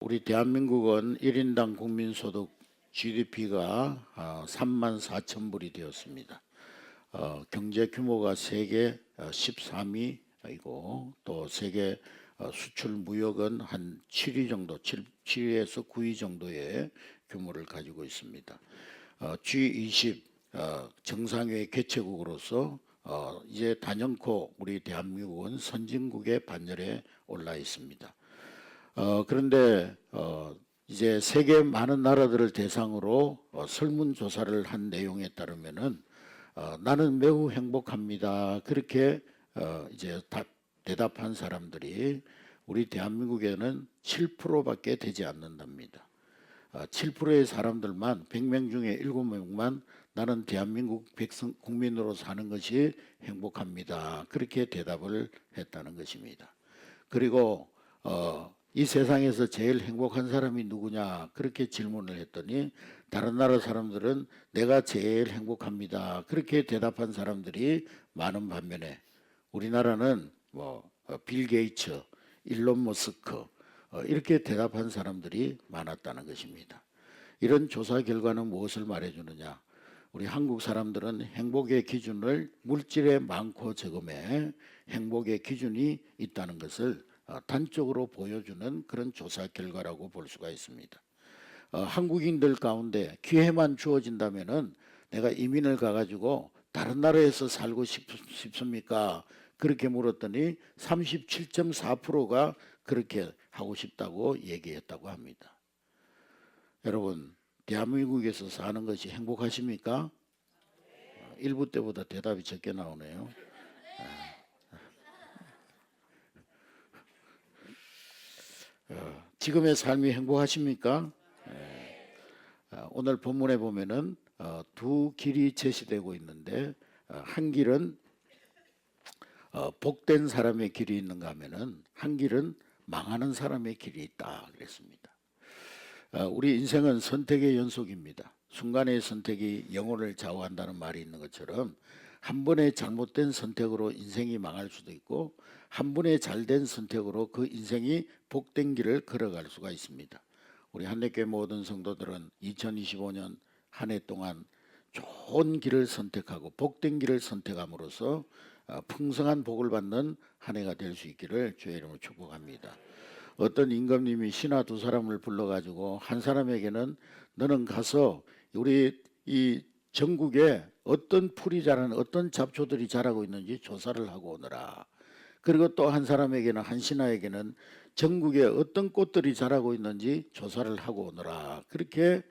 우리 대한민국은 1인당 국민소득 GDP가 3만 4천 불이 되었습니다. 경제 규모가 세계 13위이고 또 세계 수출 무역은 한 7위 정도, 7위에서 9위 정도의 규모를 가지고 있습니다. G20 정상회의 개최국으로서 이제 단연코 우리 대한민국은 선진국의 반열에 올라 있습니다. 그런데 이제 세계 많은 나라들을 대상으로 설문조사를 한 내용에 따르면은 나는 매우 행복합니다. 그렇게 이제 대답한 사람들이 우리 대한민국에는 7%밖에 되지 않는답니다. 7%의 사람들만 100명 중에 7명만 나는 대한민국 국민으로 사는 것이 행복합니다. 그렇게 대답을 했다는 것입니다. 그리고 이 세상에서 제일 행복한 사람이 누구냐 그렇게 질문을 했더니 다른 나라 사람들은 내가 제일 행복합니다. 그렇게 대답한 사람들이 많은 반면에 우리나라는 빌 게이츠, 일론 머스크 이렇게 대답한 사람들이 많았다는 것입니다. 이런 조사 결과는 무엇을 말해주느냐? 우리 한국 사람들은 행복의 기준을 물질의 많고 적음에 행복의 기준이 있다는 것을 단적으로 보여주는 그런 조사 결과라고 볼 수가 있습니다. 한국인들 가운데 기회만 주어진다면은 내가 이민을 가가지고 다른 나라에서 살고 싶습니까? 그렇게 물었더니 37.4%가 그렇게 하고 싶다고 얘기했다고 합니다. 여러분, 대한민국에서 사는 것이 행복하십니까? 1부 때보다 대답이 적게 나오네요. 지금의 삶이 행복하십니까? 오늘 본문에 보면은 두 길이 제시되고 있는데 한 길은 복된 사람의 길이 있는가 하면은 한 길은 망하는 사람의 길이 있다 그랬습니다. 우리 인생은 선택의 연속입니다. 순간의 선택이 영혼을 좌우한다는 말이 있는 것처럼 한 번의 잘못된 선택으로 인생이 망할 수도 있고 한 번의 잘된 선택으로 그 인생이 복된 길을 걸어갈 수가 있습니다. 우리 한례교회 모든 성도들은 2025년 한 해 동안 좋은 길을 선택하고 복된 길을 선택함으로써 풍성한 복을 받는 한 해가 될 수 있기를 주의 이름으로 축복합니다. 어떤 임금님이 신하 두 사람을 불러가지고 한 사람에게는 너는 가서 우리 이 전국에 어떤 풀이 자라는 어떤 잡초들이 자라고 있는지 조사를 하고 오너라. 그리고 또 한 사람에게는 한 신하에게는 전국에 어떤 꽃들이 자라고 있는지 조사를 하고 오너라. 그렇게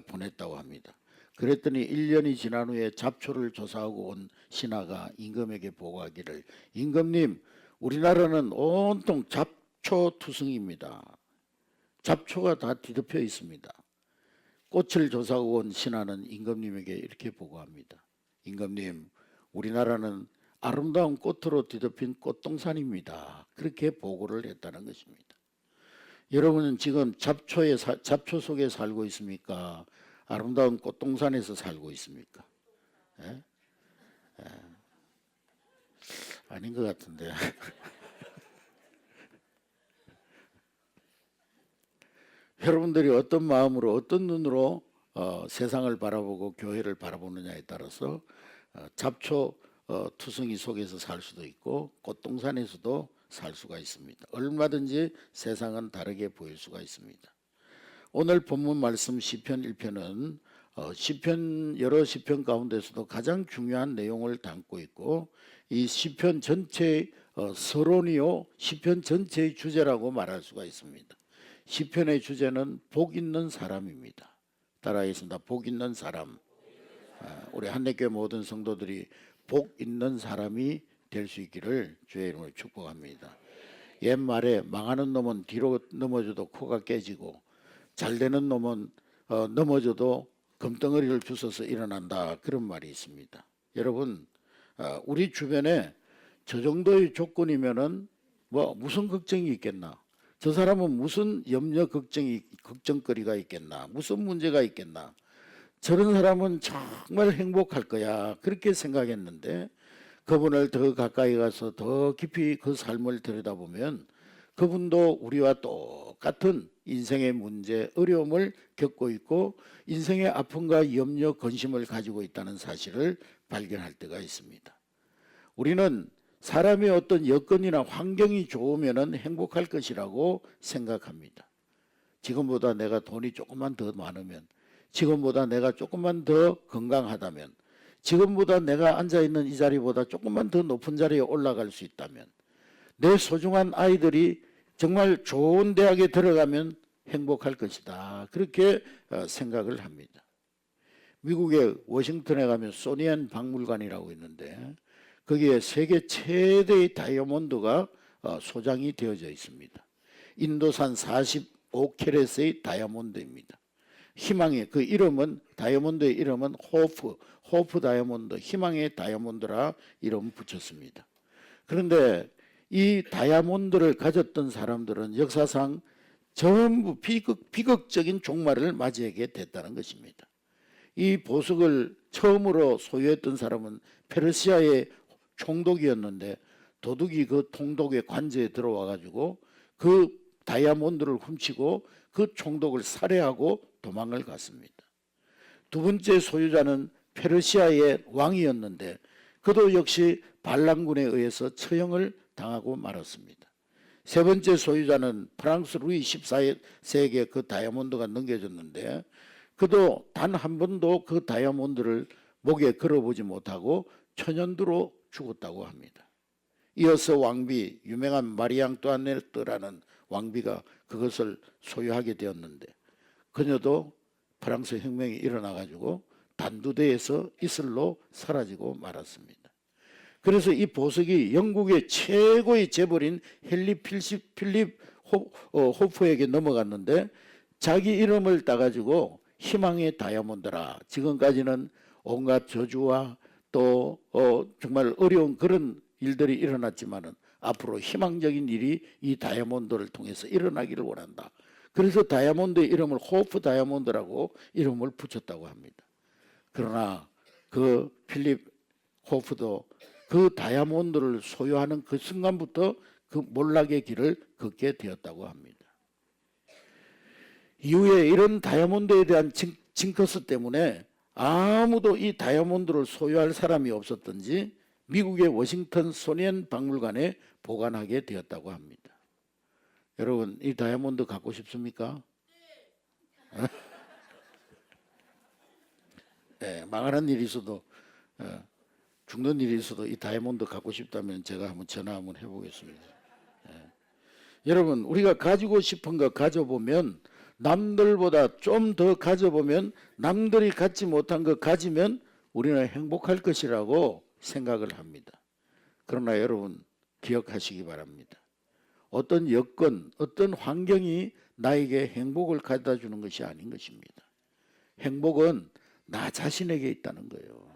보냈다고 합니다. 그랬더니 1년이 지난 후에 잡초를 조사하고 온 신하가 임금에게 보고하기를 임금님 우리나라는 온통 잡초투성입니다. 잡초가 다 뒤덮여 있습니다. 꽃을 조사하고 온 신하는 임금님에게 이렇게 보고합니다. 임금님 우리나라는 아름다운 꽃으로 뒤덮인 꽃동산입니다. 그렇게 보고를 했다는 것입니다. 여러분은 지금 잡초 속에 살고 있습니까? 아름다운 꽃동산에서 살고 있습니까? 예? 예. 아닌 것 같은데. 여러분들이 어떤 마음으로 어떤 눈으로 세상을 바라보고 교회를 바라보느냐에 따라서 잡초 투성이 속에서 살 수도 있고 꽃동산에서도 살 수가 있습니다. 얼마든지 세상은 다르게 보일 수가 있습니다. 오늘 본문 말씀 시편 1편은 시편 여러 시편 가운데서도 가장 중요한 내용을 담고 있고 이 시편 전체의 서론이요 시편 전체의 주제라고 말할 수가 있습니다. 시편의 주제는 복 있는 사람입니다. 따라하겠습니다. 복 있는 사람. 우리 한례교회 모든 성도들이 복 있는 사람이 될 수 있기를 주의 이름으로 축복합니다. 옛말에 망하는 놈은 뒤로 넘어져도 코가 깨지고 잘되는 놈은 넘어져도 금덩어리를 주워서 일어난다 그런 말이 있습니다. 여러분 우리 주변에 저 정도의 조건이면은 무슨 걱정이 있겠나? 저 사람은 무슨 염려 걱정거리가 있겠나? 무슨 문제가 있겠나? 저런 사람은 정말 행복할 거야 그렇게 생각했는데 그분을 더 가까이 가서 더 깊이 그 삶을 들여다보면 그분도 우리와 똑같은 인생의 문제, 어려움을 겪고 있고 인생의 아픔과 염려, 근심을 가지고 있다는 사실을 발견할 때가 있습니다. 우리는 사람의 어떤 여건이나 환경이 좋으면 행복할 것이라고 생각합니다. 지금보다 내가 돈이 조금만 더 많으면, 지금보다 내가 조금만 더 건강하다면, 지금보다 내가 앉아있는 이 자리보다 조금만 더 높은 자리에 올라갈 수 있다면, 내 소중한 아이들이 정말 좋은 대학에 들어가면 행복할 것이다. 그렇게 생각을 합니다. 미국의 워싱턴에 가면 소니안 박물관이라고 있는데 거기에 세계 최대의 다이아몬드가 소장이 되어져 있습니다. 인도산 45캐럿의 다이아몬드입니다. 희망의 그 이름은 다이아몬드의 이름은 호프 다이아몬드, 희망의 다이아몬드라 이름 붙였습니다. 그런데 이 다이아몬드를 가졌던 사람들은 역사상 전부 비극적인 종말을 맞이하게 됐다는 것입니다. 이 보석을 처음으로 소유했던 사람은 페르시아의 총독이었는데 도둑이 그 총독의 관저에 들어와 가지고 그 다이아몬드를 훔치고 그 총독을 살해하고 도망을 갔습니다. 두 번째 소유자는 페르시아의 왕이었는데 그도 역시 반란군에 의해서 처형을 당하고 말았습니다. 세 번째 소유자는 프랑스 루이 14세에게 그 다이아몬드가 넘겨졌는데 그도 단 한 번도 그 다이아몬드를 목에 걸어보지 못하고 천연두로 죽었다고 합니다. 이어서 왕비, 유명한 마리 앙뚜아네트라는 왕비가 그것을 소유하게 되었는데 그녀도 프랑스 혁명이 일어나가지고 단두대에서 이슬로 사라지고 말았습니다. 그래서 이 보석이 영국의 최고의 재벌인 필립 호프에게 넘어갔는데 자기 이름을 따가지고 희망의 다이아몬드라. 지금까지는 온갖 저주와 또 정말 어려운 그런 일들이 일어났지만은 앞으로 희망적인 일이 이 다이아몬드를 통해서 일어나기를 원한다. 그래서 다이아몬드의 이름을 호프 다이아몬드라고 이름을 붙였다고 합니다. 그러나 그 필립 호프도 그 다이아몬드를 소유하는 그 순간부터 그 몰락의 길을 걷게 되었다고 합니다. 이후에 이런 다이아몬드에 대한 징크스 때문에 아무도 이 다이아몬드를 소유할 사람이 없었던지 미국의 워싱턴 소니안 박물관에 보관하게 되었다고 합니다. 여러분 이 다이아몬드 갖고 싶습니까? 네, 망하는 일이 있어도 죽는 일이 있어도 이 다이아몬드 갖고 싶다면 제가 한번 전화 한번 해보겠습니다. 여러분 우리가 가지고 싶은 거 가져보면 남들보다 좀 더 가져보면 남들이 갖지 못한 거 가지면 우리는 행복할 것이라고 생각을 합니다. 그러나 여러분 기억하시기 바랍니다. 어떤 여건, 어떤 환경이 나에게 행복을 가져다 주는 것이 아닌 것입니다. 행복은 나 자신에게 있다는 거예요.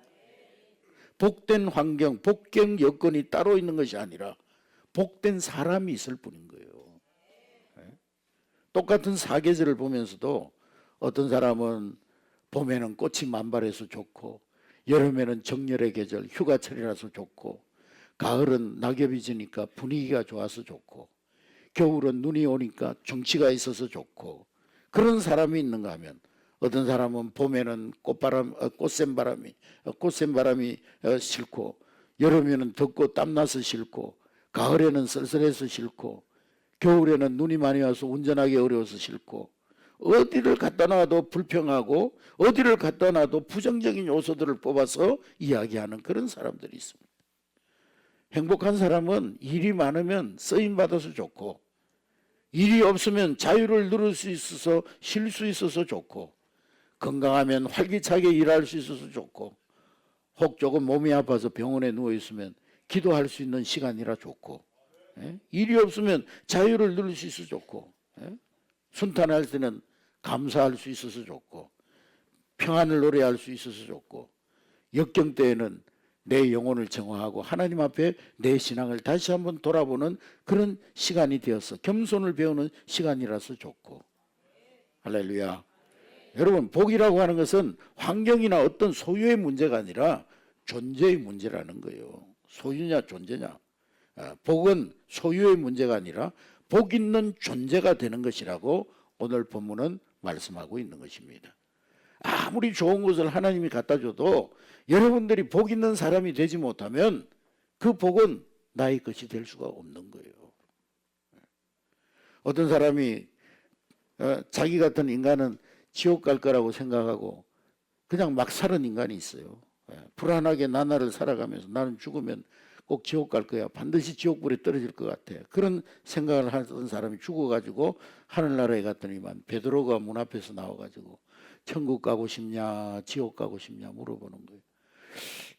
복된 환경, 복된 여건이 따로 있는 것이 아니라 복된 사람이 있을 뿐인 거예요. 똑같은 사계절을 보면서도 어떤 사람은 봄에는 꽃이 만발해서 좋고 여름에는 정열의 계절, 휴가철이라서 좋고 가을은 낙엽이 지니까 분위기가 좋아서 좋고 겨울은 눈이 오니까 정취가 있어서 좋고 그런 사람이 있는가 하면 어떤 사람은 봄에는 꽃샘 바람이 싫고 여름에는 덥고 땀나서 싫고 가을에는 썰썰해서 싫고 겨울에는 눈이 많이 와서 운전하기 어려워서 싫고 어디를 갖다 놔도 불평하고 어디를 갖다 놔도 부정적인 요소들을 뽑아서 이야기하는 그런 사람들이 있습니다. 행복한 사람은 일이 많으면 쓰임받아서 좋고 일이 없으면 자유를 누릴 수 있어서 쉴 수 있어서 좋고 건강하면 활기차게 일할 수 있어서 좋고 혹 조금 몸이 아파서 병원에 누워있으면 기도할 수 있는 시간이라 좋고 일이 없으면 자유를 누릴 수 있어서 좋고 순탄할 때는 감사할 수 있어서 좋고 평안을 노래할 수 있어서 좋고 역경 때에는 내 영혼을 정화하고 하나님 앞에 내 신앙을 다시 한번 돌아보는 그런 시간이 되어서 겸손을 배우는 시간이라서 좋고 할렐루야. 여러분 복이라고 하는 것은 환경이나 어떤 소유의 문제가 아니라 존재의 문제라는 거예요. 소유냐 존재냐. 복은 소유의 문제가 아니라 복 있는 존재가 되는 것이라고 오늘 본문은 말씀하고 있는 것입니다. 아무리 좋은 것을 하나님이 갖다 줘도 여러분들이 복 있는 사람이 되지 못하면 그 복은 나의 것이 될 수가 없는 거예요. 어떤 사람이 자기 같은 인간은 지옥 갈 거라고 생각하고 그냥 막 사는 인간이 있어요. 불안하게 나날을 살아가면서 나는 죽으면 꼭 지옥 갈 거야. 반드시 지옥불에 떨어질 것 같아. 그런 생각을 하던 사람이 죽어가지고 하늘나라에 갔더니만 베드로가 문 앞에서 나와가지고 천국 가고 싶냐 지옥 가고 싶냐 물어보는 거예요.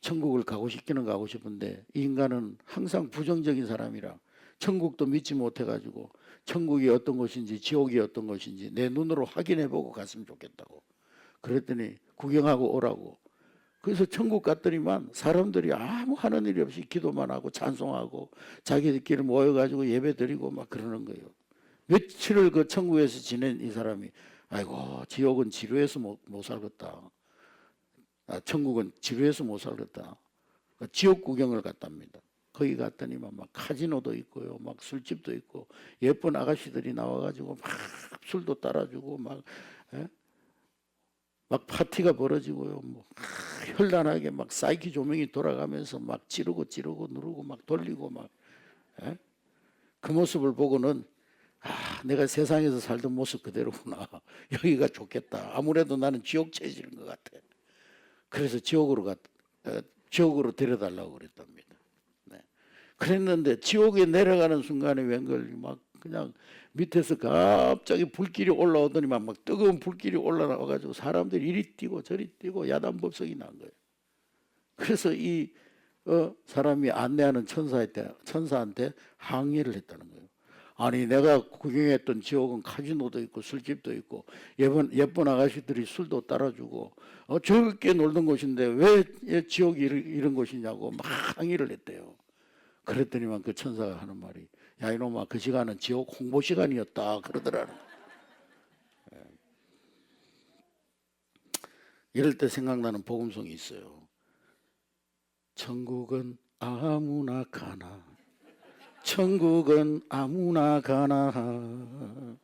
천국을 가고 싶기는 가고 싶은데 이 인간은 항상 부정적인 사람이라 천국도 믿지 못해가지고 천국이 어떤 곳인지 지옥이 어떤 곳인지 내 눈으로 확인해보고 갔으면 좋겠다고. 그랬더니 구경하고 오라고. 그래서 천국 갔더니만 사람들이 아무 하는 일이 없이 기도만 하고 찬송하고 자기들끼리 모여가지고 예배 드리고 막 그러는 거예요. 며칠을 그 천국에서 지낸 이 사람이 아이고 지옥은 지루해서 못 살겠다. 천국은 지루해서 못 살겠다. 지옥 구경을 갔답니다. 거기 갔더니만 막 카지노도 있고요, 막 술집도 있고 예쁜 아가씨들이 나와가지고 막 술도 따라주고 막 파티가 벌어지고요. 뭐 현란하게 막 사이키 조명이 돌아가면서 막 찌르고 누르고 막 돌리고 막 그 모습을 보고는 내가 세상에서 살던 모습 그대로구나. 여기가 좋겠다. 아무래도 나는 지옥 체질인 것 같아. 그래서 지옥으로 데려달라고 그랬답니다. 네. 그랬는데 지옥에 내려가는 순간에 웬걸 막 그냥 밑에서 갑자기 불길이 올라오더니만 막 뜨거운 불길이 올라와가지고 사람들이 이리 뛰고 저리 뛰고 야단법석이 난 거예요. 그래서 이 사람이 안내하는 천사한테 항의를 했다는 거예요. 아니 내가 구경했던 지옥은 카지노도 있고 술집도 있고 예쁜 아가씨들이 술도 따라주고 즐겁게 놀던 곳인데 왜 지옥이 이런 곳이냐고 막 항의를 했대요. 그랬더니만 그 천사가 하는 말이 야 이놈아 그 시간은 지옥 홍보 시간이었다 그러더라는 거예요. 이럴 때 생각나는 복음송이 있어요. 천국은 아무나 가나 천국은 아무나 가나.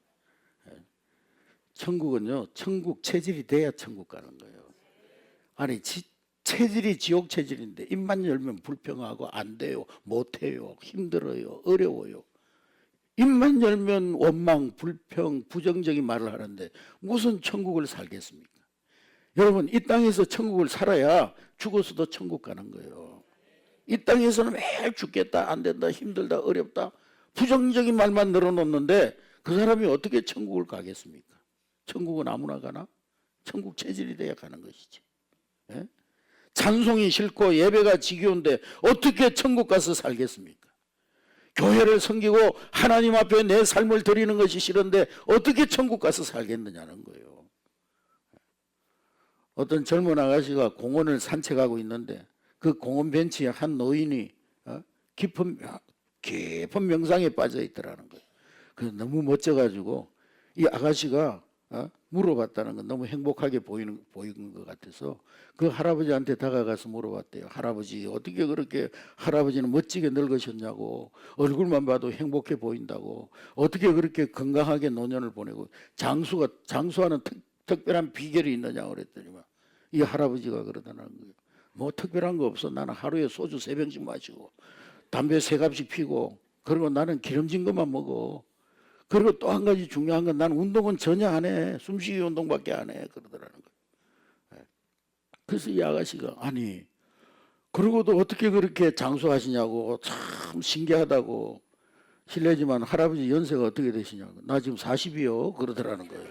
천국은요 천국 체질이 돼야 천국 가는 거예요. 아니 체질이 지옥 체질인데 입만 열면 불평하고 안 돼요, 못해요, 힘들어요, 어려워요. 입만 열면 원망, 불평, 부정적인 말을 하는데 무슨 천국을 살겠습니까? 여러분 이 땅에서 천국을 살아야 죽어서도 천국 가는 거예요. 이 땅에서는 매일 죽겠다, 안 된다, 힘들다, 어렵다 부정적인 말만 늘어놓는데 그 사람이 어떻게 천국을 가겠습니까? 천국은 아무나 가나? 천국 체질이 돼야 가는 것이지. 예? 찬송이 싫고 예배가 지겨운데 어떻게 천국 가서 살겠습니까? 교회를 섬기고 하나님 앞에 내 삶을 드리는 것이 싫은데 어떻게 천국 가서 살겠느냐는 거예요. 어떤 젊은 아가씨가 공원을 산책하고 있는데 그 공원 벤치에 한 노인이 깊은 명상에 빠져 있더라는 거예요. 그래서 너무 멋져가지고 이 아가씨가 물어봤다는 건 너무 행복하게 보이는 것 같아서 그 할아버지한테 다가가서 물어봤대요. 할아버지 어떻게 그렇게 할아버지는 멋지게 늙으셨냐고 얼굴만 봐도 행복해 보인다고 어떻게 그렇게 건강하게 노년을 보내고 장수하는 특별한 비결이 있느냐고 그랬더니만 이 할아버지가 그러다는 거예요. 뭐 특별한 거 없어. 나는 하루에 소주 3병씩 마시고 담배 3갑씩 피고 그리고 나는 기름진 것만 먹어. 그리고 또 한 가지 중요한 건 나는 운동은 전혀 안 해. 숨쉬기 운동밖에 안 해. 그러더라는 거예요. 그래서 이 아가씨가 아니 그러고도 어떻게 그렇게 장수하시냐고 참 신기하다고 실례지만 할아버지 연세가 어떻게 되시냐고 나 지금 40이요 그러더라는 거예요.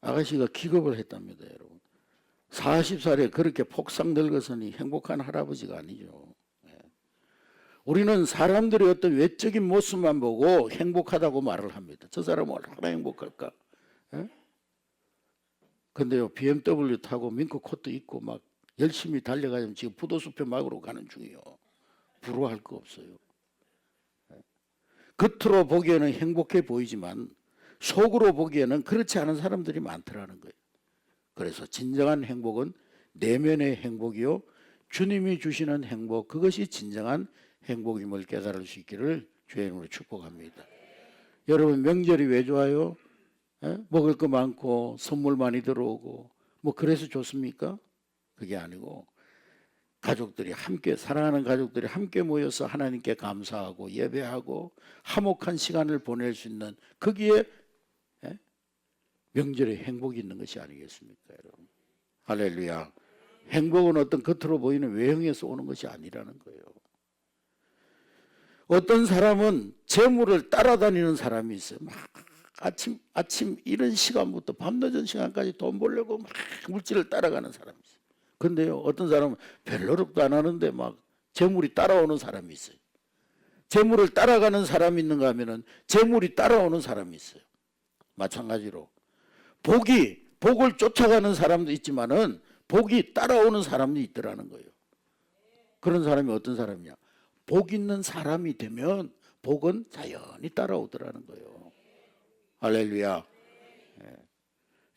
아가씨가 기겁을 했답니다. 여러분 40살에 그렇게 폭삭 늙어서니 행복한 할아버지가 아니죠. 우리는 사람들의 어떤 외적인 모습만 보고 행복하다고 말을 합니다. 저 사람은 얼마나 행복할까? 근데요 BMW 타고 밍크 코트 입고 막 열심히 달려가면 지금 부도수표 막으로 가는 중이요. 부러워할 거 없어요. 겉으로 보기에는 행복해 보이지만 속으로 보기에는 그렇지 않은 사람들이 많더라는 거예요. 그래서 진정한 행복은 내면의 행복이요 주님이 주시는 행복 그것이 진정한 행복임을 깨달을 수 있기를 주의 이름으로 축복합니다. 여러분 명절이 왜 좋아요? 먹을 거 많고 선물 많이 들어오고 뭐 그래서 좋습니까? 그게 아니고 가족들이 함께 사랑하는 가족들이 함께 모여서 하나님께 감사하고 예배하고 화목한 시간을 보낼 수 있는 거기에 명절에 행복이 있는 것이 아니겠습니까, 여러분? 할렐루야. 행복은 어떤 겉으로 보이는 외형에서 오는 것이 아니라는 거예요. 어떤 사람은 재물을 따라다니는 사람이 있어요. 막 아침 이런 시간부터 밤늦은 시간까지 돈 벌려고 막 물질을 따라가는 사람이 있어요. 근데요, 어떤 사람은 별 노력도 안 하는데 막 재물이 따라오는 사람이 있어요. 재물을 따라가는 사람이 있는가 하면은 재물이 따라오는 사람이 있어요. 마찬가지로 복을 쫓아가는 사람도 있지만은 복이 따라오는 사람도 있더라는 거예요. 그런 사람이 어떤 사람이냐? 복 있는 사람이 되면 복은 자연히 따라오더라는 거예요. 할렐루야.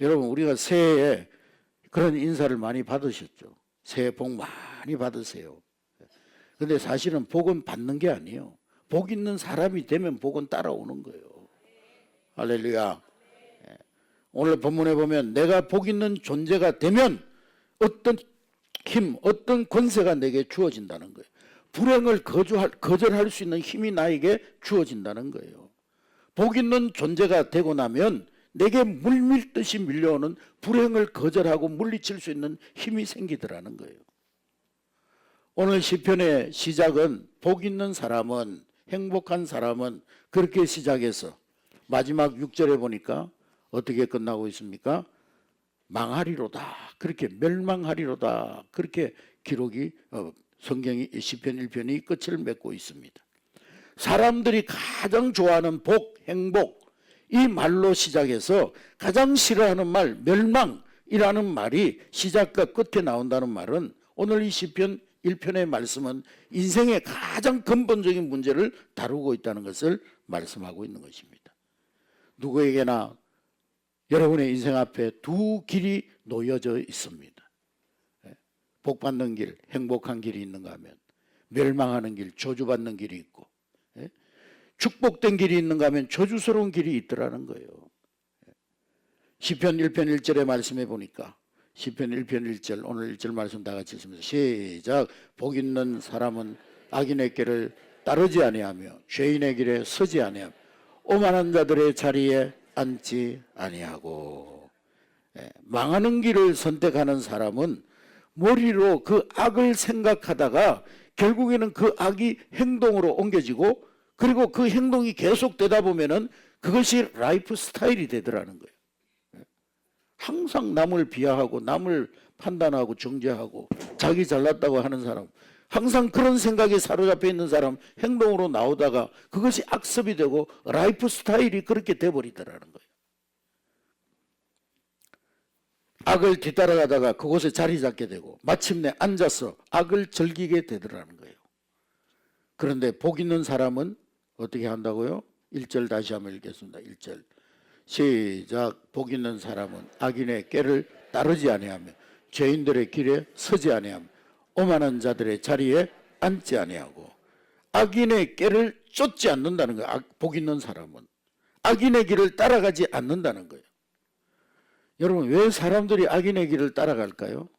여러분 우리가 새해에 그런 인사를 많이 받으셨죠. 새해 복 많이 받으세요. 근데 사실은 복은 받는 게 아니에요. 복 있는 사람이 되면 복은 따라오는 거예요. 할렐루야. 오늘 본문에 보면 내가 복 있는 존재가 되면 어떤 힘, 어떤 권세가 내게 주어진다는 거예요. 불행을 거절할 수 있는 힘이 나에게 주어진다는 거예요. 복 있는 존재가 되고 나면 내게 물밀듯이 밀려오는 불행을 거절하고 물리칠 수 있는 힘이 생기더라는 거예요. 오늘 시편의 시작은 복 있는 사람은, 행복한 사람은 그렇게 시작해서 마지막 6절에 보니까 어떻게 끝나고 있습니까? 망하리로다. 그렇게 멸망하리로다. 그렇게 기록이 성경이 시편 1편이 끝을 맺고 있습니다. 사람들이 가장 좋아하는 복, 행복 이 말로 시작해서 가장 싫어하는 말 멸망이라는 말이 시작과 끝에 나온다는 말은 오늘 이 시편 1편의 말씀은 인생의 가장 근본적인 문제를 다루고 있다는 것을 말씀하고 있는 것입니다. 누구에게나 여러분의 인생 앞에 두 길이 놓여져 있습니다. 복받는 길, 행복한 길이 있는가 하면 멸망하는 길, 저주받는 길이 있고 축복된 길이 있는가 하면 저주스러운 길이 있더라는 거예요. 시편 1편 1절의 말씀해 보니까 시편 1편 1절 오늘 1절 말씀 다 같이 읽습니다. 시작. 복 있는 사람은 악인의 길을 따르지 아니하며 죄인의 길에 서지 아니하며 오만한 자들의 자리에 앉지 아니하고. 망하는 길을 선택하는 사람은 머리로 그 악을 생각하다가 결국에는 그 악이 행동으로 옮겨지고 그리고 그 행동이 계속되다 보면은 그것이 라이프 스타일이 되더라는 거예요. 항상 남을 비하하고 남을 판단하고 정죄하고 자기 잘났다고 하는 사람, 항상 그런 생각에 사로잡혀 있는 사람 행동으로 나오다가 그것이 악습이 되고 라이프 스타일이 그렇게 돼버리더라는 거예요. 악을 뒤따라가다가 그곳에 자리 잡게 되고 마침내 앉아서 악을 즐기게 되더라는 거예요. 그런데 복 있는 사람은 어떻게 한다고요? 1절 다시 한번 읽겠습니다. 1절 시작. 복 있는 사람은 악인의 꾀를 따르지 아니하며 죄인들의 길에 서지 아니하며 오만한 자들의 자리에 앉지 아니하고. 악인의 꾀를 쫓지 않는다는 거예요. 복 있는 사람은 악인의 길을 따라가지 않는다는 거예요. 여러분 왜 사람들이 악인의 길을 따라갈까요?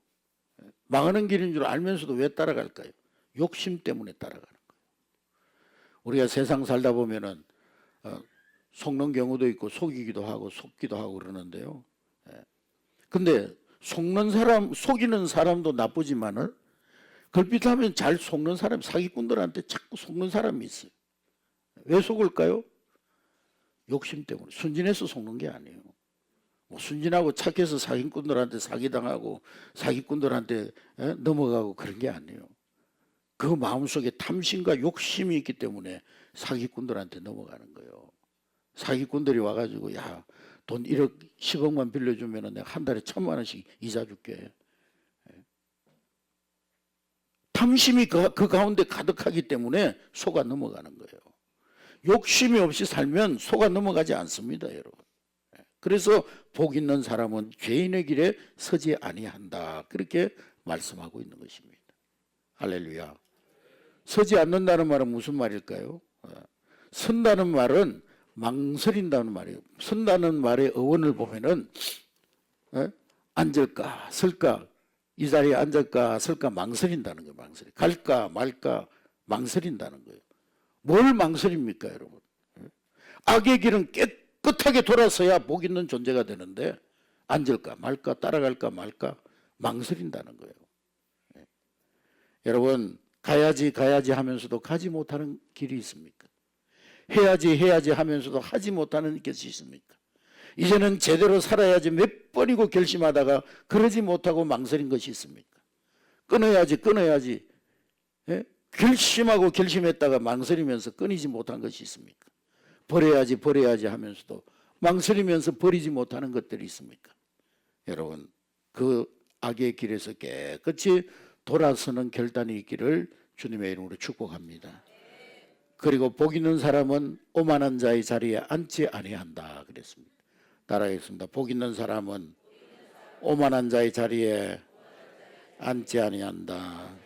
망하는 길인 줄 알면서도 왜 따라갈까요? 욕심 때문에 따라가는 거예요. 우리가 세상 살다 보면은 속는 경우도 있고 속이기도 하고 속기도 하고 그러는데요. 근데 속는 사람, 속이는 사람도 나쁘지만은 걸핏하면 잘 속는 사람, 사기꾼들한테 자꾸 속는 사람이 있어요. 왜 속을까요? 욕심 때문에. 순진해서 속는 게 아니에요. 뭐 순진하고 착해서 사기꾼들한테 사기당하고 사기꾼들한테 넘어가고 그런 게 아니에요. 그 마음속에 탐심과 욕심이 있기 때문에 사기꾼들한테 넘어가는 거예요. 사기꾼들이 와가지고 야, 돈 1억 10억만 빌려주면 내가 한 달에 1,000만 원씩 이자 줄게. 탐심이 그 가운데 가득하기 때문에 속아 넘어가는 거예요. 욕심이 없이 살면 속아 넘어가지 않습니다, 여러분. 그래서 복 있는 사람은 죄인의 길에 서지 아니한다. 그렇게 말씀하고 있는 것입니다. 할렐루야. 서지 않는다는 말은 무슨 말일까요? 선다는 말은 망설인다는 말이에요. 선다는 말의 어원을 보면은 앉을까 설까, 이 자리에 앉을까 설까 망설인다는 거예요. 망설이. 갈까 말까 망설인다는 거예요. 뭘 망설입니까, 여러분? 악의 길은 깨끗하게 돌아서야 복 있는 존재가 되는데 앉을까 말까 따라갈까 말까 망설인다는 거예요. 여러분, 가야지 하면서도 가지 못하는 길이 있습니까? 해야지 하면서도 하지 못하는 것이 있습니까? 이제는 제대로 살아야지 몇 번이고 결심하다가 그러지 못하고 망설인 것이 있습니까? 끊어야지 결심하고 결심했다가 망설이면서 끊이지 못한 것이 있습니까? 버려야지 하면서도 망설이면서 버리지 못하는 것들이 있습니까? 여러분, 그 악의 길에서 깨끗이 돌아서는 결단이 있기를 주님의 이름으로 축복합니다. 그리고 복 있는 사람은 오만한 자의 자리에 앉지 아니한다 그랬습니다. 따라하겠습니다. 복 있는 사람은 오만한 자의 자리에 앉지 아니한다.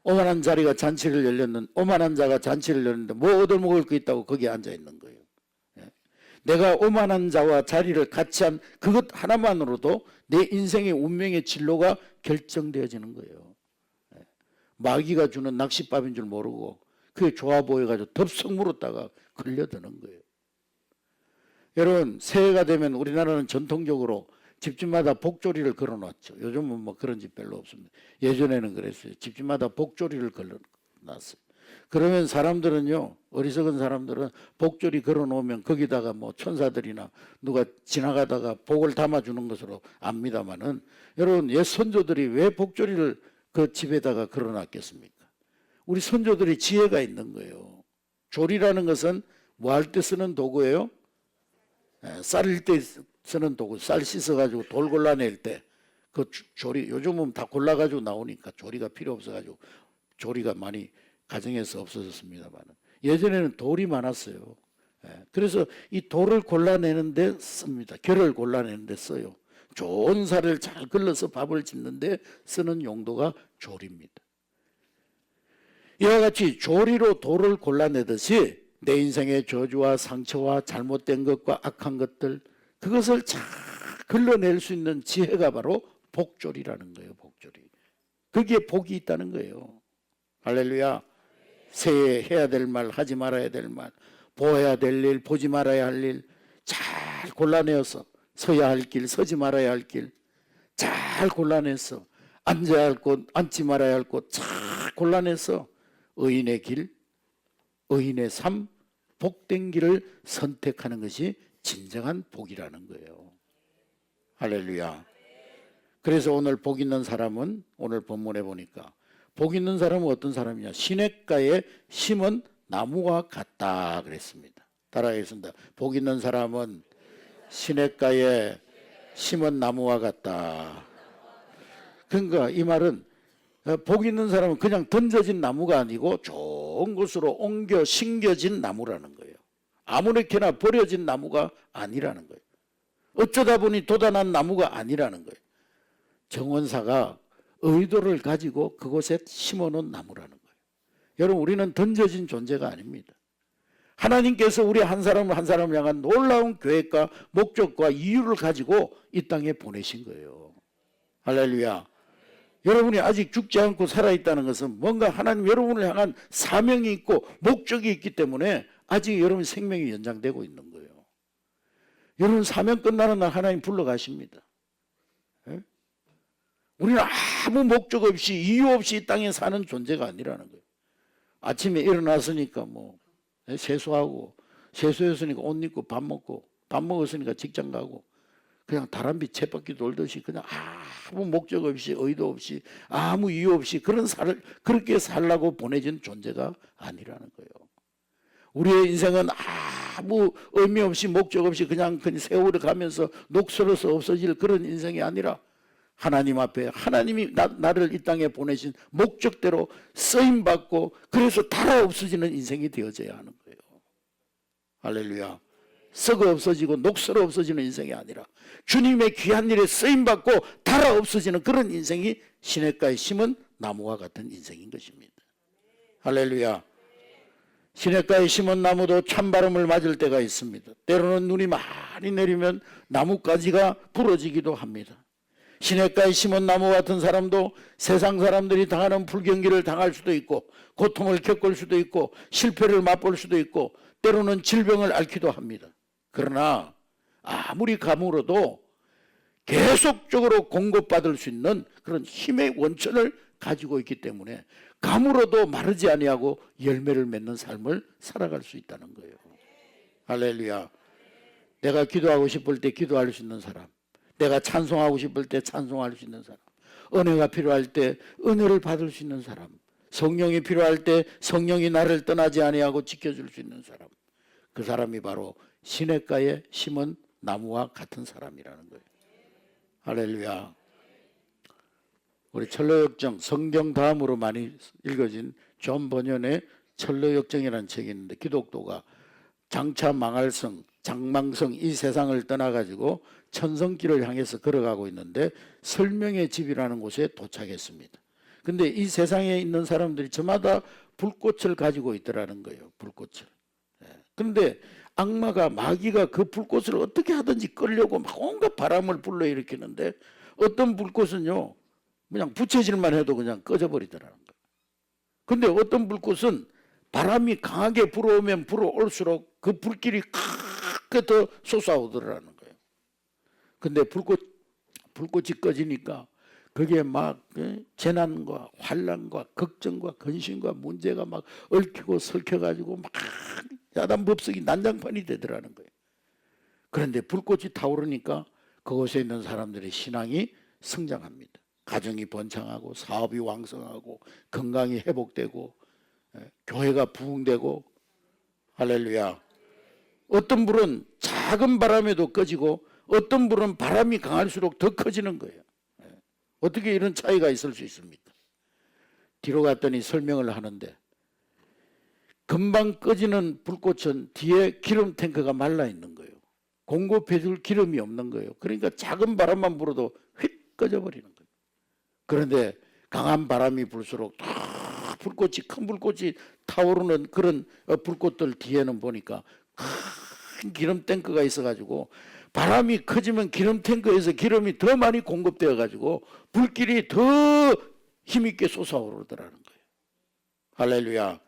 오만한 자가 잔치를 열렸는데 뭐 얻어먹을 거 있다고 거기에 앉아 있는 거예요. 내가 오만한 자와 자리를 같이 한 그것 하나만으로도 내 인생의 운명의 진로가 결정되어지는 거예요. 마귀가 주는 낚싯밥인 줄 모르고 그게 좋아 보여가지고 덥석 물었다가 걸려드는 거예요. 여러분, 새해가 되면 우리나라는 전통적으로 집집마다 복조리를 걸어놨죠. 요즘은 뭐 그런 집 별로 없습니다. 예전에는 그랬어요. 집집마다 복조리를 걸어놨어요. 그러면 사람들은요, 어리석은 사람들은 복조리 걸어놓으면 거기다가 뭐 천사들이나 누가 지나가다가 복을 담아주는 것으로 압니다마는, 여러분, 옛 선조들이 왜 복조리를 그 집에다가 걸어놨겠습니까? 우리 선조들이 지혜가 있는 거예요. 조리라는 것은 뭐 할 때 쓰는 도구예요? 쌀일 때 쓰는 도구. 쌀 씻어가지고 돌 골라낼 때 그 조리, 요즘은 다 골라가지고 나오니까 조리가 필요 없어가지고 조리가 많이 가정에서 없어졌습니다만, 예전에는 돌이 많았어요. 그래서 이 돌을 골라내는데 씁니다. 결을 골라내는데 써요. 좋은 쌀을 잘 걸러서 밥을 짓는데 쓰는 용도가 조리입니다. 이와 같이 조리로 돌을 골라내듯이 내 인생의 저주와 상처와 잘못된 것과 악한 것들, 그것을 잘 걸러낼 수 있는 지혜가 바로 복조리라는 거예요. 복조리. 거기에 복이 있다는 거예요. 할렐루야. 새해 해야 될 말, 하지 말아야 될 말, 보아야 될 일, 보지 말아야 할 일 잘 골라내어서, 서야 할 길, 서지 말아야 할 길 잘 골라내서, 앉아야 할 곳, 앉지 말아야 할 곳 잘 골라내서 의인의 길, 의인의 삶, 복된 길을 선택하는 것이 진정한 복이라는 거예요. 할렐루야. 그래서 오늘 복 있는 사람은, 오늘 본문에 보니까 복 있는 사람은 어떤 사람이냐? 시냇가에 심은 나무와 같다 그랬습니다. 따라하겠습니다. 복 있는 사람은 시냇가에 심은 나무와 같다. 그러니까 이 말은 복 있는 사람은 그냥 던져진 나무가 아니고 좋은 곳으로 옮겨 심겨진 나무라는 거예요. 아무렇게나 버려진 나무가 아니라는 거예요. 어쩌다 보니 돋아난 나무가 아니라는 거예요. 정원사가 의도를 가지고 그곳에 심어놓은 나무라는 거예요. 여러분, 우리는 던져진 존재가 아닙니다. 하나님께서 우리 한 사람을 한 사람을 향한 놀라운 계획과 목적과 이유를 가지고 이 땅에 보내신 거예요. 할렐루야. 여러분이 아직 죽지 않고 살아있다는 것은 뭔가 하나님 여러분을 향한 사명이 있고 목적이 있기 때문에 아직 여러분 생명이 연장되고 있는 거예요. 여러분 사명 끝나는 날 하나님 불러가십니다. 예? 우리는 아무 목적 없이 이유 없이 이 땅에 사는 존재가 아니라는 거예요. 아침에 일어났으니까 뭐 세수하고, 세수했으니까 옷 입고 밥 먹고, 밥 먹었으니까 직장 가고, 그냥 다람쥐 쳇바퀴 돌듯이 그냥 아무 목적 없이 의도 없이 아무 이유 없이 그렇게 살라고 보내진 존재가 아니라는 거예요. 우리의 인생은 아무 의미 없이 목적 없이 그냥 세월을 가면서 녹슬어서 없어질 그런 인생이 아니라 하나님 앞에 하나님이 나를 이 땅에 보내신 목적대로 쓰임받고 그래서 달아 없어지는 인생이 되어져야 하는 거예요. 할렐루야. 썩어 없어지고 녹슬어 없어지는 인생이 아니라 주님의 귀한 일에 쓰임받고 달아 없어지는 그런 인생이 시냇가에 심은 나무와 같은 인생인 것입니다. 할렐루야. 시냇가에 심은 나무도 찬바람을 맞을 때가 있습니다. 때로는 눈이 많이 내리면 나뭇가지가 부러지기도 합니다. 시냇가에 심은 나무 같은 사람도 세상 사람들이 당하는 불경기를 당할 수도 있고 고통을 겪을 수도 있고 실패를 맛볼 수도 있고 때로는 질병을 앓기도 합니다. 그러나 아무리 가물어도 계속적으로 공급받을 수 있는 그런 힘의 원천을 가지고 있기 때문에 가물어도 마르지 아니하고 열매를 맺는 삶을 살아갈 수 있다는 거예요. 할렐루야. 내가 기도하고 싶을 때 기도할 수 있는 사람, 내가 찬송하고 싶을 때 찬송할 수 있는 사람, 은혜가 필요할 때 은혜를 받을 수 있는 사람, 성령이 필요할 때 성령이 나를 떠나지 아니하고 지켜줄 수 있는 사람, 그 사람이 바로 시냇가에 심은 나무와 같은 사람이라는 거예요. 할렐루야. 우리 철로역정, 성경 다음으로 많이 읽어진 존 번연의 철로역정이라는 책이 있는데, 기독도가 장차 망할 성, 장망성 이 세상을 떠나가지고 천성길을 향해서 걸어가고 있는데 설명의 집이라는 곳에 도착했습니다. 근데 이 세상에 있는 사람들이 저마다 불꽃을 가지고 있더라는 거예요. 불꽃을. 그런데 악마가, 마귀가 그 불꽃을 어떻게 하든지 끌려고 막 온갖 바람을 불러일으키는데 어떤 불꽃은요 그냥 부채질만 해도 그냥 꺼져버리더라는 거예요. 근데 어떤 불꽃은 바람이 강하게 불어오면 불어올수록 그 불길이 크게 더 솟아오더라는 거예요. 근데 불꽃이 꺼지니까 그게 막 재난과 환난과 걱정과 근심과 문제가 막 얽히고 설켜가지고 막 야단법석이 난장판이 되더라는 거예요. 그런데 불꽃이 타오르니까 그곳에 있는 사람들의 신앙이 성장합니다. 가정이 번창하고 사업이 왕성하고 건강이 회복되고 교회가 부흥되고. 할렐루야. 어떤 불은 작은 바람에도 꺼지고 어떤 불은 바람이 강할수록 더 커지는 거예요. 어떻게 이런 차이가 있을 수 있습니까? 뒤로 갔더니 설명을 하는데, 금방 꺼지는 불꽃은 뒤에 기름 탱크가 말라 있는 거예요. 공급해줄 기름이 없는 거예요. 그러니까 작은 바람만 불어도 휙 꺼져버리는 거예요. 그런데 강한 바람이 불수록 불꽃이, 큰 불꽃이 타오르는 그런 불꽃들 뒤에는 보니까 큰 기름 탱크가 있어가지고 바람이 커지면 기름 탱크에서 기름이 더 많이 공급되어 가지고 불길이 더 힘있게 솟아오르더라는 거예요. 할렐루야.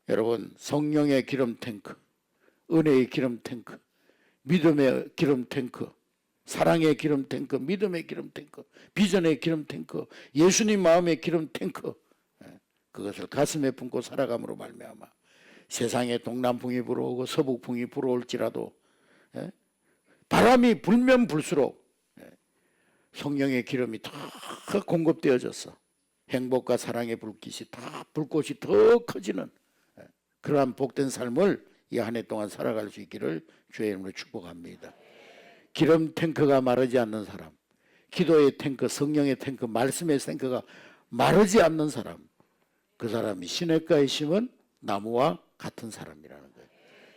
여러분, 성령의 기름 탱크, 은혜의 기름 탱크, 믿음의 기름 탱크, 사랑의 기름 탱크, 믿음의 기름 탱크, 비전의 기름 탱크, 예수님 마음의 기름 탱크, 그것을 가슴에 품고 살아감으로 말미암아 세상에 동남풍이 불어오고 서북풍이 불어올지라도 바람이 불면 불수록 성령의 기름이 더 공급되어져서 행복과 사랑의 불빛이 다 불꽃이 더 커지는 그러한 복된 삶을 이 한 해 동안 살아갈 수 있기를 주의 이름으로 축복합니다. 기름 탱크가 마르지 않는 사람, 기도의 탱크, 성령의 탱크, 말씀의 탱크가 마르지 않는 사람, 그 사람이 시냇가에 심은 나무와 같은 사람이라는 거예요.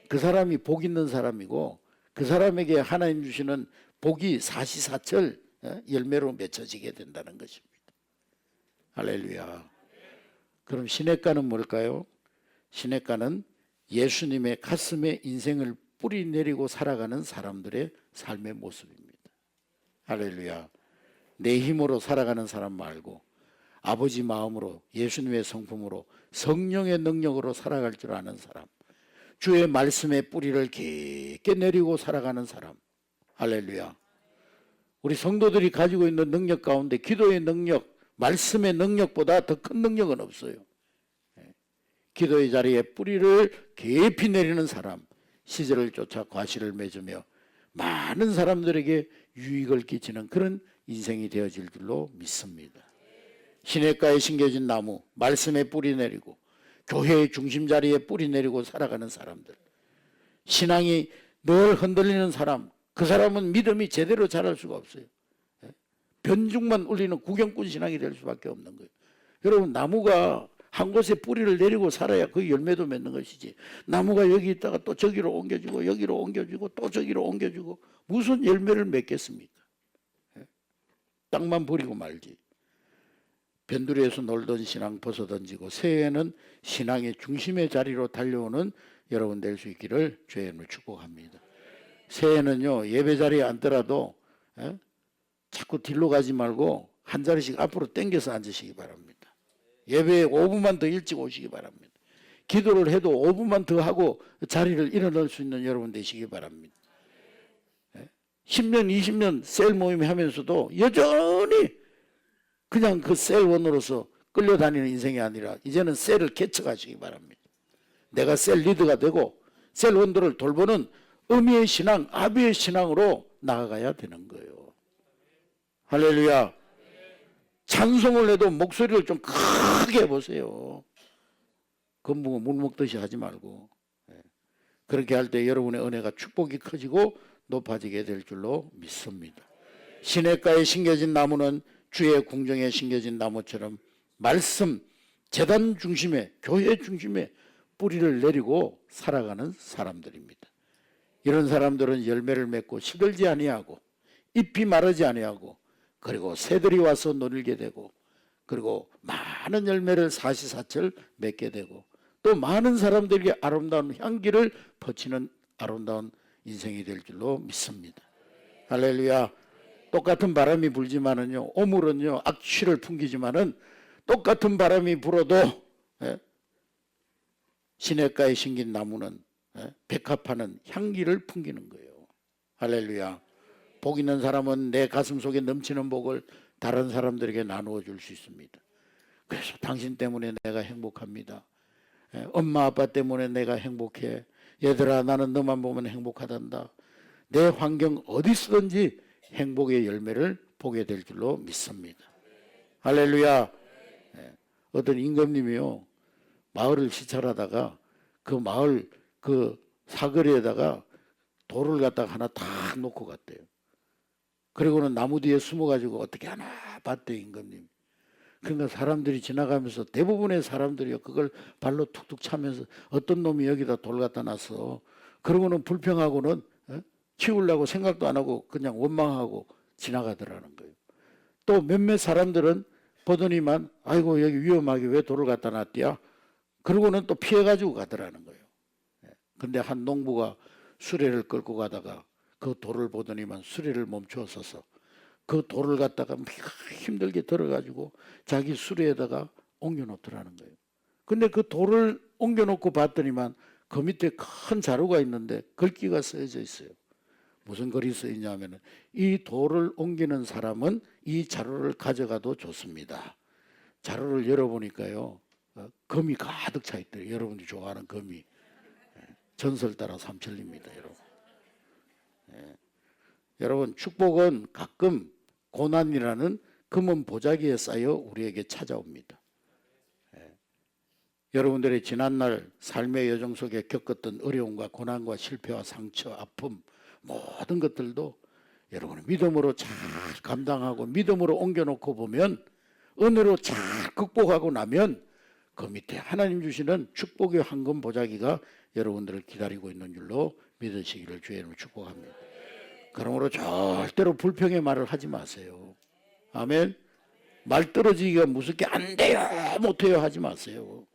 그 사람이 복 있는 사람이고 그 사람에게 하나님 주시는 복이 사시사철 열매로 맺혀지게 된다는 것입니다. 할렐루야. 그럼 시냇가는 뭘까요? 시냇가는 예수님의 가슴에 인생을 뿌리 내리고 살아가는 사람들의 삶의 모습입니다. 할렐루야. 내 힘으로 살아가는 사람 말고 아버지 마음으로, 예수님의 성품으로, 성령의 능력으로 살아갈 줄 아는 사람, 주의 말씀의 뿌리를 깊게 내리고 살아가는 사람. 할렐루야. 우리 성도들이 가지고 있는 능력 가운데 기도의 능력, 말씀의 능력보다 더 큰 능력은 없어요. 기도의 자리에 뿌리를 깊이 내리는 사람, 시절을 쫓아 과실을 맺으며 많은 사람들에게 유익을 끼치는 그런 인생이 되어질 줄로 믿습니다. 시냇가에 심겨진 나무, 말씀에 뿌리 내리고 교회의 중심 자리에 뿌리 내리고 살아가는 사람들, 신앙이 늘 흔들리는 사람, 그 사람은 믿음이 제대로 자랄 수가 없어요. 변죽만 울리는 구경꾼 신앙이 될 수밖에 없는 거예요. 여러분, 나무가 한 곳에 뿌리를 내리고 살아야 그 열매도 맺는 것이지, 나무가 여기 있다가 또 저기로 옮겨지고 여기로 옮겨지고 또 저기로 옮겨지고 무슨 열매를 맺겠습니까? 땅만 버리고 말지. 변두리에서 놀던 신앙 벗어던지고 새해에는 신앙의 중심의 자리로 달려오는 여러분 될 수 있기를 주의 이름으로 축복합니다. 새해는요, 예배 자리에 앉더라도 자꾸 뒤로 가지 말고 한 자리씩 앞으로 당겨서 앉으시기 바랍니다. 예배에 5분만 더 일찍 오시기 바랍니다. 기도를 해도 5분만 더 하고 자리를 일어날 수 있는 여러분 되시기 바랍니다. 10년, 20년 셀 모임 하면서도 여전히 그냥 그 셀원으로서 끌려다니는 인생이 아니라 이제는 셀을 개척하시기 바랍니다. 내가 셀 리더가 되고 셀원들을 돌보는 어미의 신앙, 아비의 신앙으로 나아가야 되는 거예요. 할렐루야. 찬송을 해도 목소리를 좀 크게 해보세요. 건붕어 물 먹듯이 하지 말고. 그렇게 할 때 여러분의 은혜가 축복이 커지고 높아지게 될 줄로 믿습니다. 시냇가에 심겨진 나무는 주의 궁정에 심겨진 나무처럼 말씀, 제단 중심에, 교회 중심에 뿌리를 내리고 살아가는 사람들입니다. 이런 사람들은 열매를 맺고 시들지 아니하고 잎이 마르지 아니하고 그리고 새들이 와서 노리게 되고 그리고 많은 열매를 사시사철 맺게 되고 또 많은 사람들에게 아름다운 향기를 퍼치는 아름다운 인생이 될 줄로 믿습니다. 할렐루야. 똑같은 바람이 불지만은요, 오물은요 악취를 풍기지만은 똑같은 바람이 불어도 시냇가에 심긴 나무는 백합화는 향기를 풍기는 거예요. 할렐루야. 복 있는 사람은 내 가슴 속에 넘치는 복을 다른 사람들에게 나누어 줄 수 있습니다. 그래서 당신 때문에 내가 행복합니다. 엄마 아빠 때문에 내가 행복해. 얘들아 나는 너만 보면 행복하단다. 내 환경 어디 쓰든지 행복의 열매를 보게 될 줄로 믿습니다. 할렐루야. 어떤 임금님이요 마을을 시찰하다가 그 마을 그 사거리에다가 돌을 갖다가 하나 탁 놓고 갔대요. 그리고는 나무 뒤에 숨어가지고 어떻게 하나 봤대요 임금님. 그러니까 사람들이 지나가면서 대부분의 사람들이요 그걸 발로 툭툭 차면서 어떤 놈이 여기다 돌 갖다 놨어. 그러고는 불평하고는 치우려고 생각도 안 하고 그냥 원망하고 지나가더라는 거예요. 또 몇몇 사람들은 보더니만 아이고 여기 위험하게 왜 돌을 갖다 놨디야? 그러고는 또 피해가지고 가더라는 거예요. 근데 한 농부가 수레를 끌고 가다가 그 돌을 보더니만 수레를 멈추어서서 그 돌을 갖다가 힘들게 들어가지고 자기 수레에다가 옮겨놓더라는 거예요. 근데 그 돌을 옮겨놓고 봤더니만 그 밑에 큰 자루가 있는데 글귀가 쓰여져 있어요. 무슨 글이 쓰이냐면 이 돌을 옮기는 사람은 이 자루를 가져가도 좋습니다. 자루를 열어보니까요 금이 가득 차 있대요. 여러분이 좋아하는 금이. 전설 따라 삼천리입니다. 여러분. 여러분 축복은 가끔 고난이라는 금은 보자기에 쌓여 우리에게 찾아옵니다. 여러분들의 지난날 삶의 여정 속에 겪었던 어려움과 고난과 실패와 상처, 아픔 모든 것들도 여러분이 믿음으로 잘 감당하고 믿음으로 옮겨놓고 보면 은혜로 잘 극복하고 나면 그 밑에 하나님 주시는 축복의 황금 보자기가 여러분들을 기다리고 있는 줄로 믿으시기를 주의 이름으로 축복합니다. 그러므로 절대로 불평의 말을 하지 마세요. 아멘. 말 떨어지기가 무섭게 안 돼요 못해요 하지 마세요.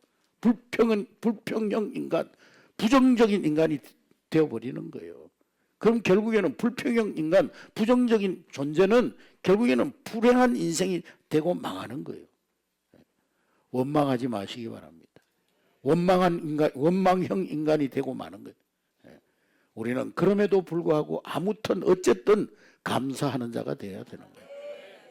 불평은 불평형 인간, 부정적인 인간이 되어버리는 거예요. 그럼 결국에는 불평형 인간, 부정적인 존재는 결국에는 불행한 인생이 되고 망하는 거예요. 원망하지 마시기 바랍니다. 원망한 인간, 원망형 인간이 되고 마는 거예요. 우리는 그럼에도 불구하고 아무튼 어쨌든 감사하는 자가 되어야 되는 거예요.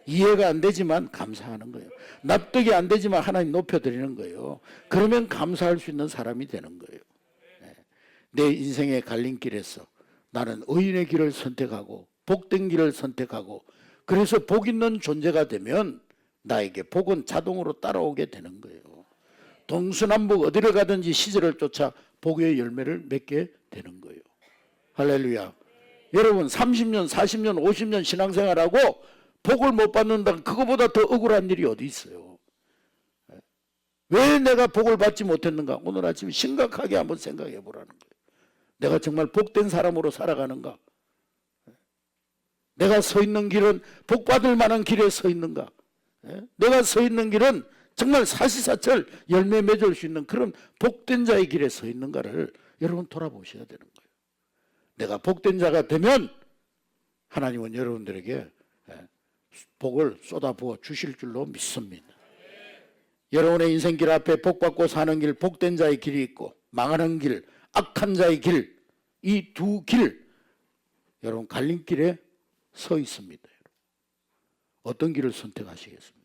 이해가 안 되지만 감사하는 거예요. 납득이 안 되지만 하나님 높여드리는 거예요. 그러면 감사할 수 있는 사람이 되는 거예요. 내 인생의 갈림길에서 나는 의인의 길을 선택하고 복된 길을 선택하고 그래서 복 있는 존재가 되면 나에게 복은 자동으로 따라오게 되는 거예요. 동서남북 어디를 가든지 시절을 쫓아 복의 열매를 맺게 되는 거예요. 할렐루야. 여러분 30년, 40년, 50년 신앙생활하고 복을 못 받는다 그거보다 더 억울한 일이 어디 있어요. 왜 내가 복을 받지 못했는가? 오늘 아침에 심각하게 한번 생각해 보라는 거예요. 내가 정말 복된 사람으로 살아가는가? 내가 서 있는 길은 복 받을 만한 길에 서 있는가? 예? 내가 서 있는 길은 정말 사시사철 열매 맺을 수 있는 그런 복된 자의 길에 서 있는가를 여러분 돌아보셔야 되는 거예요. 내가 복된 자가 되면 하나님은 여러분들에게 복을 쏟아부어 주실 줄로 믿습니다. 여러분의 인생길 앞에 복받고 사는 길, 복된 자의 길이 있고 망하는 길, 악한 자의 길, 이 두 길, 여러분 갈림길에 서 있습니다. 어떤 길을 선택하시겠습니까?